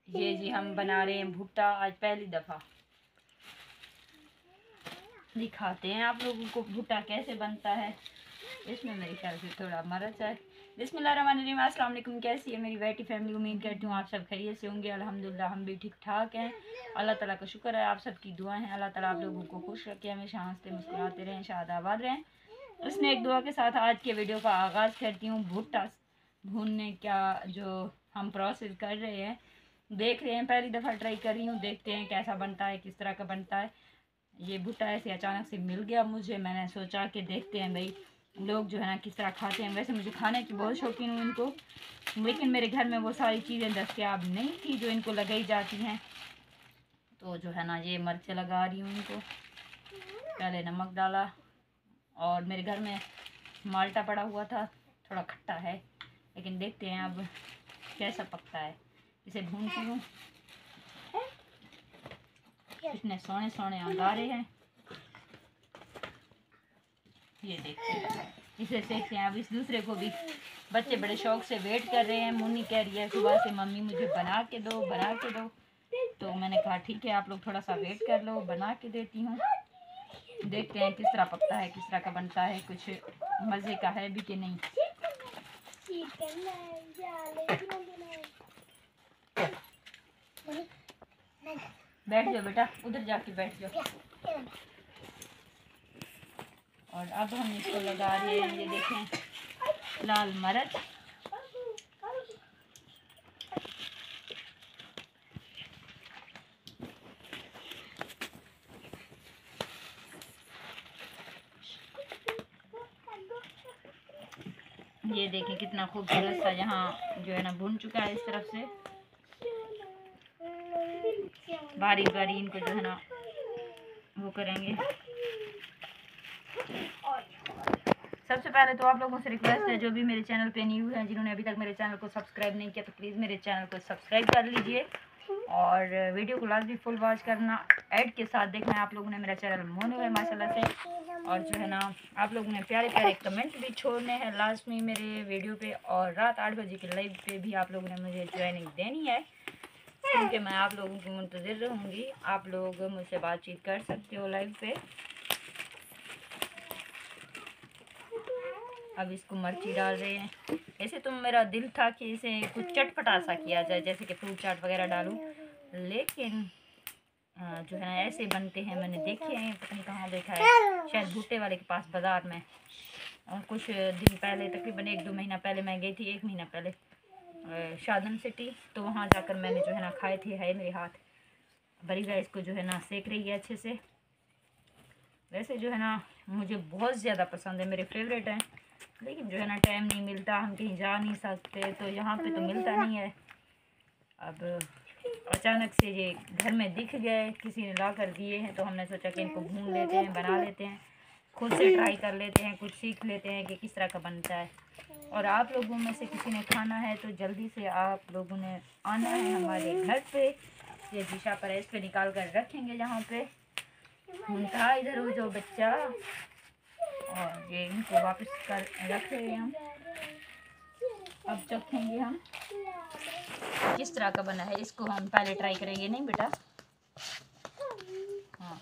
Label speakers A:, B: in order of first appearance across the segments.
A: ये जी हम बना रहे हैं भुट्टा, आज पहली दफ़ा दिखाते हैं आप लोगों को भुट्टा कैसे बनता है। इसमें मेरे ख्याल से थोड़ा मिर्च है। बिस्मिल्लाहिर्रहमानिर्रहीम, अस्सलाम वालेकुम। कैसी है मेरी बेटी फैमिली? उम्मीद करती हूँ आप सब खैरियत से होंगे। अल्हम्दुलिल्लाह हम भी ठीक ठाक हैं। अल्लाह ताला का शुक्र है, आप सबकी दुआ है। अल्लाह ताला आप लोगों को खुश रखे, हमेशा हंसते मुस्कुराते रहें, शादाबाद रहें। उसने एक दुआ के साथ आज के वीडियो का आगाज़ करती हूँ। भुट्टा भूनने का जो हम प्रोसेस कर रहे हैं, देख रहे हैं, पहली दफ़ा ट्राई कर रही हूँ, देखते हैं कैसा बनता है, किस तरह का बनता है। ये भुट्टा ऐसे अचानक से मिल गया मुझे, मैंने सोचा कि देखते हैं भाई लोग जो है ना किस तरह खाते हैं। वैसे मुझे खाने की बहुत शौकीन हूँ इनको, लेकिन मेरे घर में वो सारी चीज़ें दस्तयाब नहीं थी जो इनको लगाई जाती हैं। तो जो है ना ये मिर्चें लगा रही हूँ इनको। पहले नमक डाला और मेरे घर में माल्टा पड़ा हुआ था, थोड़ा खट्टा है, लेकिन देखते हैं अब कैसा पकता है। इसे भूनती हूँ। कितने सोने सोने अंगारे हैं, ये देखते हैं, इसे देखते हैं। अब इस दूसरे को भी बच्चे बड़े शौक से वेट कर रहे हैं। मुन्नी कह रही है सुबह से मम्मी मुझे बना के दो, बना के दो। तो मैंने कहा ठीक है, आप लोग थोड़ा सा वेट कर लो, बना के देती हूँ। देखते हैं किस तरह पकता है, किस तरह का बनता है, कुछ मज़े का है भी कि नहीं। बैठ जाओ बेटा, उधर जाके बैठ जाओ। और अब हम इसको लगा रहे हैं, ये देखें, लाल मिर्च, ये देखें कितना खूबसूरत सा यहाँ जो है ना भुन चुका है। इस तरफ से बारी बारी इनको जो है ना वो करेंगे। सबसे पहले तो आप लोगों से रिक्वेस्ट है, जो भी मेरे चैनल पे न्यू हैं, जिन्होंने अभी तक मेरे चैनल को सब्सक्राइब नहीं किया, तो प्लीज़ मेरे चैनल को सब्सक्राइब कर लीजिए और वीडियो को लाजमी फुल वॉच करना। ऐड के साथ देखना है आप लोगों ने, मेरा चैनल मोनू है माशाल्लाह से। और जो है ना आप लोगों ने प्यारे प्यारे कमेंट भी छोड़ने हैं लास्ट में मेरे वीडियो पे। और रात 8 बजे के लाइव पे भी आप लोगों ने मुझे ज्वाइनिंग देनी है, क्योंकि मैं आप लोगों की मुंतज़िर रहूँगी। आप लोग मुझसे बातचीत कर सकते हो लाइव पे। अब इसको मिर्ची डाल रहे हैं। ऐसे तो मेरा दिल था कि इसे कुछ चटपटा सा किया जाए, जैसे कि फ्रूट चाट वगैरह डालूं, लेकिन जो है ना ऐसे बनते हैं। मैंने देखे हैं, पता नहीं कहाँ देखा है, शायद भुट्टे वाले के पास बाज़ार में। और कुछ दिन पहले, तकरीबन 1-2 महीना पहले मैं गई थी, 1 महीना पहले शादन सिटी, तो वहाँ जाकर मैंने जो है ना खाए थे। है मेरे हाथ बरीरा इसको जो है ना सेक रही है अच्छे से। वैसे जो है ना मुझे बहुत ज़्यादा पसंद है, मेरे फेवरेट हैं, लेकिन जो है ना टाइम नहीं मिलता, हम कहीं जा नहीं सकते, तो यहाँ पे तो मिलता नहीं है। अब अचानक से ये घर में दिख गए, किसी ने ला कर दिए हैं, तो हमने सोचा कि इनको भून लेते हैं, बना लेते हैं, खुद से ट्राई कर लेते हैं, कुछ सीख लेते हैं कि किस तरह का बनता है। और आप लोगों में से किसी ने खाना है तो जल्दी से आप लोगों ने आना है हमारे घर पे। ये दिशा पर इस पर निकाल कर रखेंगे जहाँ पे उनका, इधर हो जो बच्चा, और ये इनको वापस कर रख रहे हैं हम। अब चखेंगे हम किस तरह का बना है। इसको हम पहले ट्राई करेंगे, नहीं बेटा? हाँ,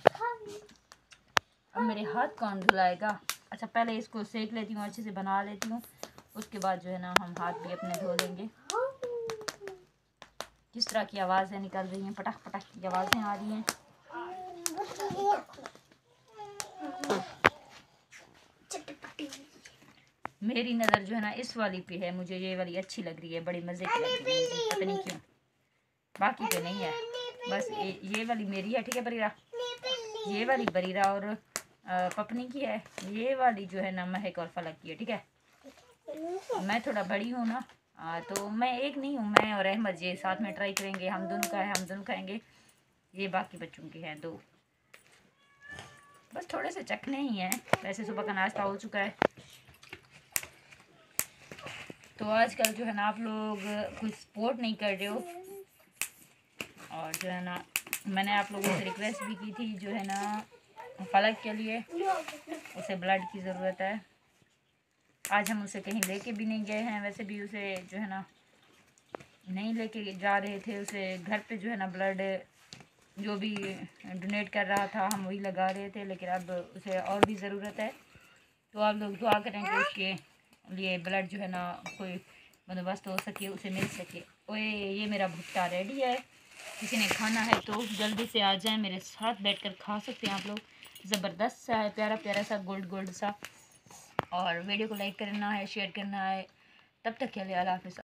A: अब मेरे हाथ कौन धुलाएगा? अच्छा, पहले इसको सेक लेती हूँ, अच्छे से बना लेती हूँ, उसके बाद जो है ना हम हाथ भी अपने धो लेंगे। किस तरह की आवाज़ें निकल रही हैं, पटाख पटाख की आवाज़ें आ रही हैं। मेरी नज़र जो है ना इस वाली पे है, मुझे ये वाली अच्छी लग रही है, बड़ी मज़े की लग रही है, पता नहीं क्यों, बाकी पे नहीं है। बस ये वाली मेरी है, ठीक है बरीरा? ये वाली बरीरा और पपनी की है, ये वाली जो है ना महक और फलक की है, ठीक है? मैं थोड़ा बड़ी हूँ ना, तो मैं एक नहीं हूँ, मैं और अहमद ये साथ में ट्राई करेंगे, हम दोनों का है, हम दोनों खाएंगे। ये बाकी बच्चों के हैं 2, बस थोड़े से चखने ही हैं। वैसे सुबह का नाश्ता हो चुका है। तो आजकल जो है ना आप लोग कुछ सपोर्ट नहीं कर रहे हो, और जो है ना मैंने आप लोगों से रिक्वेस्ट भी की थी, जो है ना फलक के लिए, उसे ब्लड की ज़रूरत है। आज हम उसे कहीं लेके भी नहीं गए हैं, वैसे भी उसे जो है ना नहीं लेके जा रहे थे उसे, घर पे जो है ना ब्लड जो भी डोनेट कर रहा था हम वही लगा रहे थे, लेकिन अब उसे और भी ज़रूरत है। तो आप लोग दुआ करें कि उसके लिए ब्लड जो है ना कोई बंदोबस्त हो सके, उसे मिल सके। ओए ये मेरा भुट्टा रेडी है, किसी ने खाना है तो जल्दी से आ जाए, मेरे साथ बैठकर खा सकते हैं आप लोग। ज़बरदस्त सा है, प्यारा प्यारा सा गोल्ड गोल्ड सा। और वीडियो को लाइक करना है, शेयर करना है। तब तक के लिए अल्लाह हाफ़िज़।